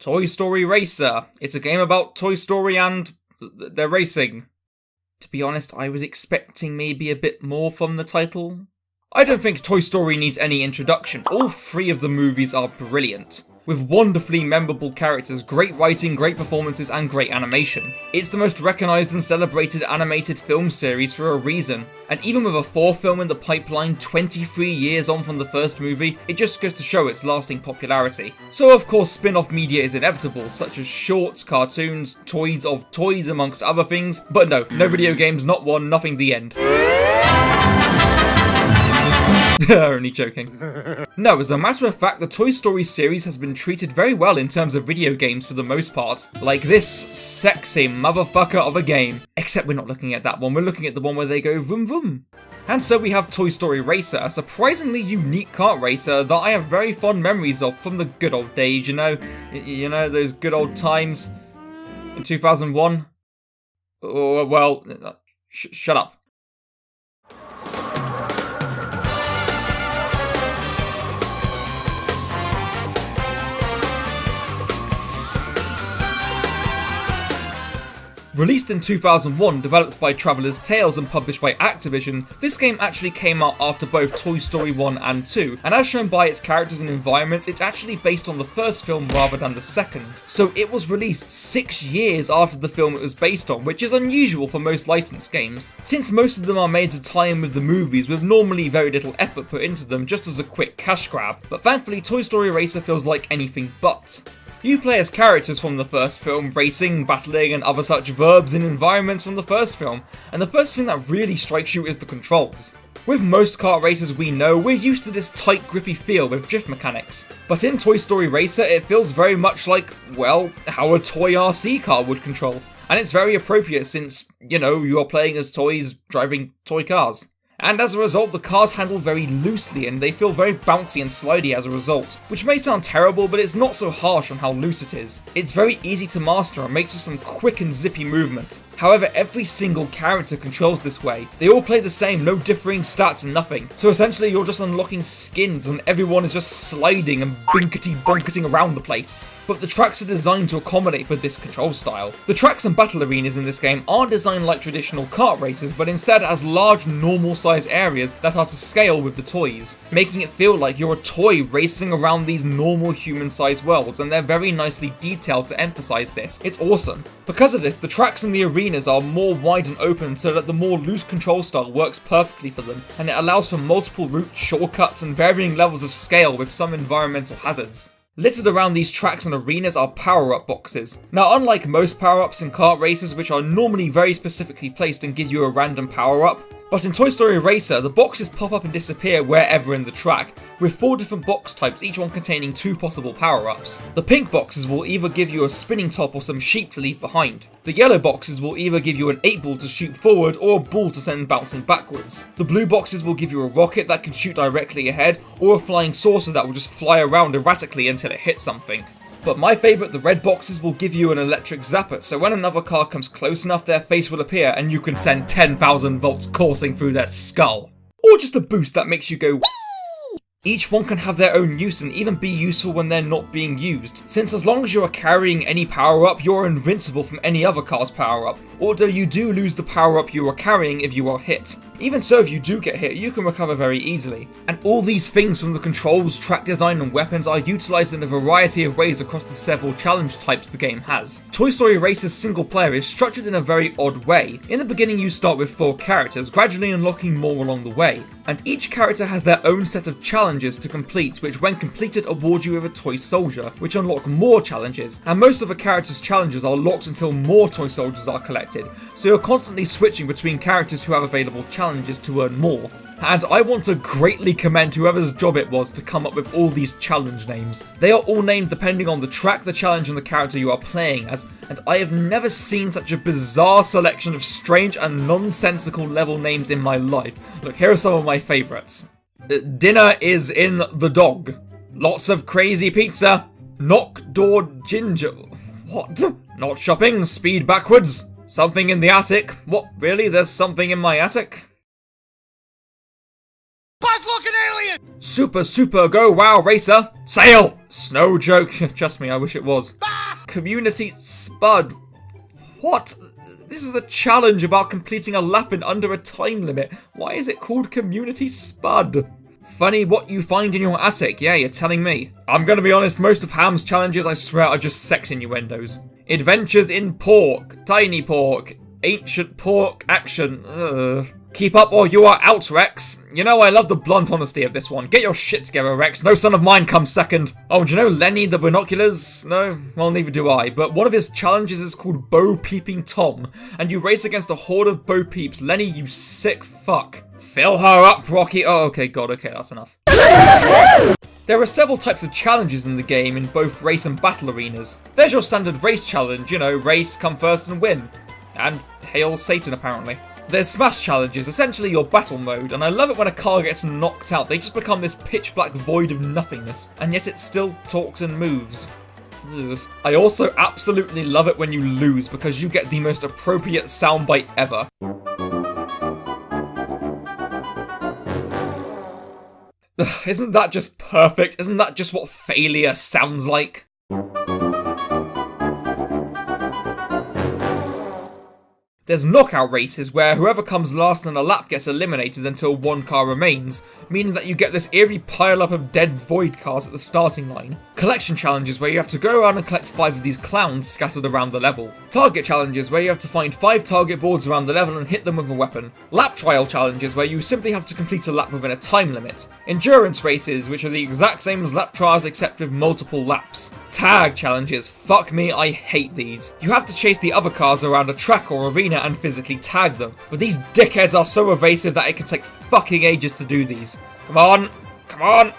Toy Story Racer. It's a game about Toy Story and they're racing. To be honest, I was expecting maybe a bit more from the title. I don't think Toy Story needs any introduction. All three of the movies are brilliant, with wonderfully memorable characters, great writing, great performances, and great animation. It's the most recognised and celebrated animated film series for a reason, and even with a fourth film in the pipeline 23 years on from the first movie, it just goes to show its lasting popularity. So of course spin-off media is inevitable, such as shorts, cartoons, toys of toys amongst other things, but no video games, not one, nothing, the end. Only joking. No, as a matter of fact, the Toy Story series has been treated very well in terms of video games for the most part. Like this sexy motherfucker of a game. Except we're not looking at that one, we're looking at the one where they go vroom vroom. And so we have Toy Story Racer, a surprisingly unique kart racer that I have very fond memories of from the good old days, you know, those good old times in 2001. Oh, well, shut up. Released in 2001, developed by Traveller's Tales and published by Activision, this game actually came out after both Toy Story 1 and 2, and as shown by its characters and environment, it's actually based on the first film rather than the second. So it was released 6 years after the film it was based on, which is unusual for most licensed games, since most of them are made to tie in with the movies with normally very little effort put into them just as a quick cash grab. But thankfully Toy Story Racer feels like anything but. You play as characters from the first film, racing, battling, and other such verbs in environments from the first film, and the first thing that really strikes you is the controls. With most kart racers we know, we're used to this tight grippy feel with drift mechanics, but in Toy Story Racer it feels very much like, well, how a toy RC car would control. And it's very appropriate since, you are playing as toys driving toy cars. And as a result, the cars handle very loosely and they feel very bouncy and slidey as a result, which may sound terrible, but it's not so harsh on how loose it is. It's very easy to master and makes for some quick and zippy movement. However, every single character controls this way. They all play the same, no differing stats and nothing. So essentially you're just unlocking skins and everyone is just sliding and binkety-bonketing around the place. But the tracks are designed to accommodate for this control style. The tracks and battle arenas in this game aren't designed like traditional kart races, but instead as large normal size areas that are to scale with the toys, making it feel like you're a toy racing around these normal human sized worlds, and they're very nicely detailed to emphasize this. It's awesome. Because of this, the tracks in the arenas are more wide and open so that the more loose control style works perfectly for them, and it allows for multiple routes, shortcuts, and varying levels of scale with some environmental hazards. Littered around these tracks and arenas are power-up boxes. Now, unlike most power-ups in kart races, which are normally very specifically placed and give you a random power-up, but in Toy Story Racer, the boxes pop up and disappear wherever in the track, with 4 different box types, each one containing 2 possible power-ups. The pink boxes will either give you a spinning top or some sheep to leave behind. The yellow boxes will either give you an 8-ball to shoot forward or a ball to send bouncing backwards. The blue boxes will give you a rocket that can shoot directly ahead, or a flying saucer that will just fly around erratically until it hits something. But my favourite, the red boxes, will give you an electric zapper, so when another car comes close enough, their face will appear and you can send 10,000 volts coursing through their skull. Or just a boost that makes you go woo! Each one can have their own use and even be useful when they're not being used, since as long as you are carrying any power-up, you're invincible from any other car's power-up, although you do lose the power-up you are carrying if you are hit. Even so, if you do get hit, you can recover very easily. And all these things from the controls, track design and weapons are utilised in a variety of ways across the several challenge types the game has. Toy Story Racer's single player is structured in a very odd way. In the beginning you start with 4 characters, gradually unlocking more along the way. And each character has their own set of challenges to complete, which when completed award you with a toy soldier, which unlock more challenges. And most of the characters' challenges are locked until more toy soldiers are collected, so you're constantly switching between characters who have available challenges to earn more. And I want to greatly commend whoever's job it was to come up with all these challenge names. They are all named depending on the track, the challenge, and the character you are playing as, and I have never seen such a bizarre selection of strange and nonsensical level names in my life. Look, here are some of my favourites. Dinner is in the dog. Lots of crazy pizza. Knock door ginger. What? Not shopping, speed backwards. Something in the attic. What, really? There's something in my attic? Buzz-looking alien! Super go wow racer. Sail! Snow joke. Trust me, I wish it was. Community Spud. What? This is a challenge about completing a lap in under a time limit. Why is it called Community Spud? Funny what you find in your attic. Yeah, you're telling me. I'm gonna be honest, most of Ham's challenges, I swear, are just sex innuendos. Adventures in Pork. Tiny Pork. Ancient Pork Action. Ugh. Keep up or you are out, Rex. You know, I love the blunt honesty of this one. Get your shit together, Rex. No son of mine comes second. Oh, do you know Lenny the Binoculars? No? Well, neither do I. But one of his challenges is called Bo Peeping Tom. And you race against a horde of Bo Peeps. Lenny, you sick fuck. Fill her up, Rocky. Oh, okay, God, okay, that's enough. There are several types of challenges in the game in both race and battle arenas. There's your standard race challenge, you know, race, come first and win. And hail Satan, apparently. There's smash challenges, essentially your battle mode, and I love it when a car gets knocked out. They just become this pitch black void of nothingness, and yet it still talks and moves. Ugh. I also absolutely love it when you lose, because you get the most appropriate soundbite ever. Ugh, isn't that just perfect? Isn't that just what failure sounds like? There's knockout races where whoever comes last in a lap gets eliminated until one car remains, meaning that you get this eerie pile-up of dead void cars at the starting line. Collection challenges where you have to go around and collect 5 of these clowns scattered around the level. Target challenges where you have to find 5 target boards around the level and hit them with a weapon. Lap trial challenges where you simply have to complete a lap within a time limit. Endurance races, which are the exact same as lap trials except with multiple laps. Tag challenges, fuck me, I hate these. You have to chase the other cars around a track or arena and physically tag them, but these dickheads are so evasive that it can take fucking ages to do these. Come on,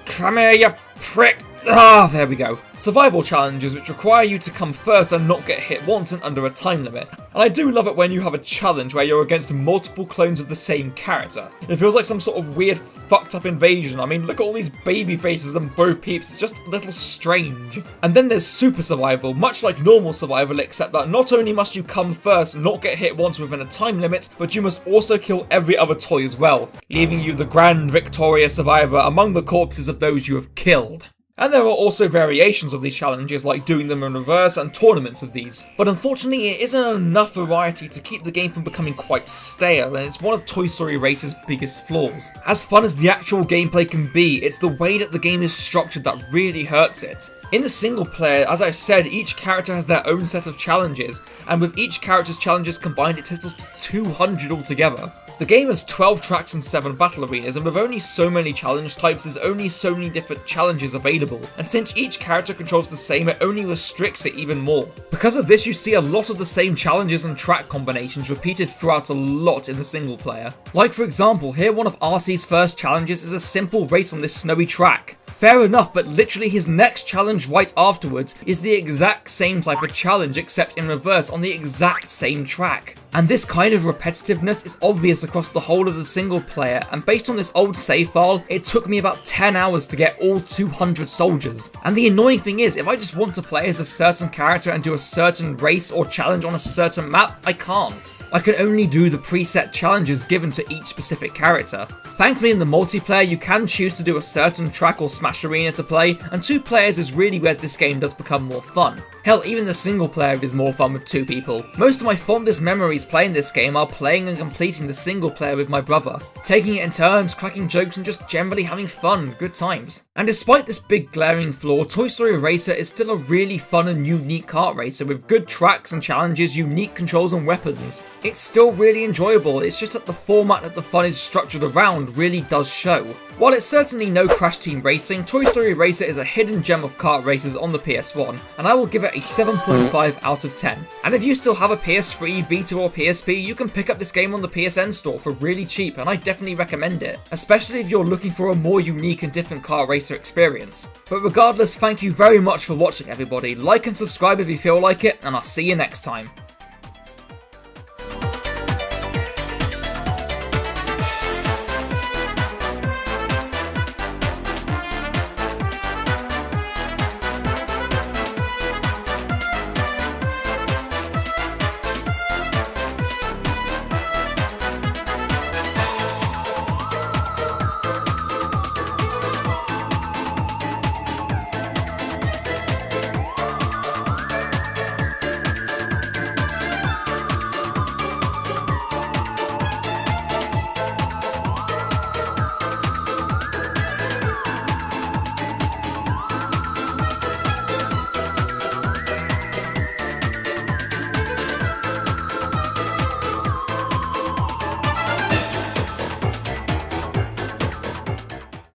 come here, you prick. Ah, there we go. Survival challenges which require you to come first and not get hit once and under a time limit. And I do love it when you have a challenge where you're against multiple clones of the same character. It feels like some sort of weird fucked up invasion. I mean, look at all these baby faces and Bo Peeps, it's just a little strange. And then there's super survival, much like normal survival, except that not only must you come first, not get hit once within a time limit, but you must also kill every other toy as well, leaving you the grand victorious survivor among the corpses of those you have killed. And there are also variations of these challenges, like doing them in reverse and tournaments of these. But unfortunately, it isn't enough variety to keep the game from becoming quite stale, and it's one of Toy Story Racer's biggest flaws. As fun as the actual gameplay can be, it's the way that the game is structured that really hurts it. In the single player, as I said, each character has their own set of challenges, and with each character's challenges combined, it totals to 200 altogether. The game has 12 tracks and 7 battle arenas, and with only so many challenge types, there's only so many different challenges available, and since each character controls the same, it only restricts it even more. Because of this, you see a lot of the same challenges and track combinations repeated throughout a lot in the single player. Like for example, here one of RC's first challenges is a simple race on this snowy track. Fair enough, but literally his next challenge right afterwards is the exact same type of challenge except in reverse on the exact same track. And this kind of repetitiveness is obvious across the whole of the single player, and based on this old save file, it took me about 10 hours to get all 200 soldiers. And the annoying thing is, if I just want to play as a certain character and do a certain race or challenge on a certain map, I can't. I can only do the preset challenges given to each specific character. Thankfully in the multiplayer you can choose to do a certain track or smash arena to play, and 2 players is really where this game does become more fun. Hell, even the single player is more fun with 2 people. Most of my fondest memories playing this game are playing and completing the single player with my brother, taking it in turns, cracking jokes and just generally having fun, good times. And despite this big glaring flaw, Toy Story Racer is still a really fun and unique kart racer with good tracks and challenges, unique controls and weapons. It's still really enjoyable, it's just that the format that the fun is structured around really does show. While it's certainly no Crash Team Racing, Toy Story Racer is a hidden gem of kart races on the PS1, and I will give it a 7.5 out of 10. And if you still have a PS3, Vita or PSP, you can pick up this game on the PSN store for really cheap, and I definitely recommend it, especially if you're looking for a more unique and different kart racer experience. But regardless, thank you very much for watching everybody, like and subscribe if you feel like it, and I'll see you next time.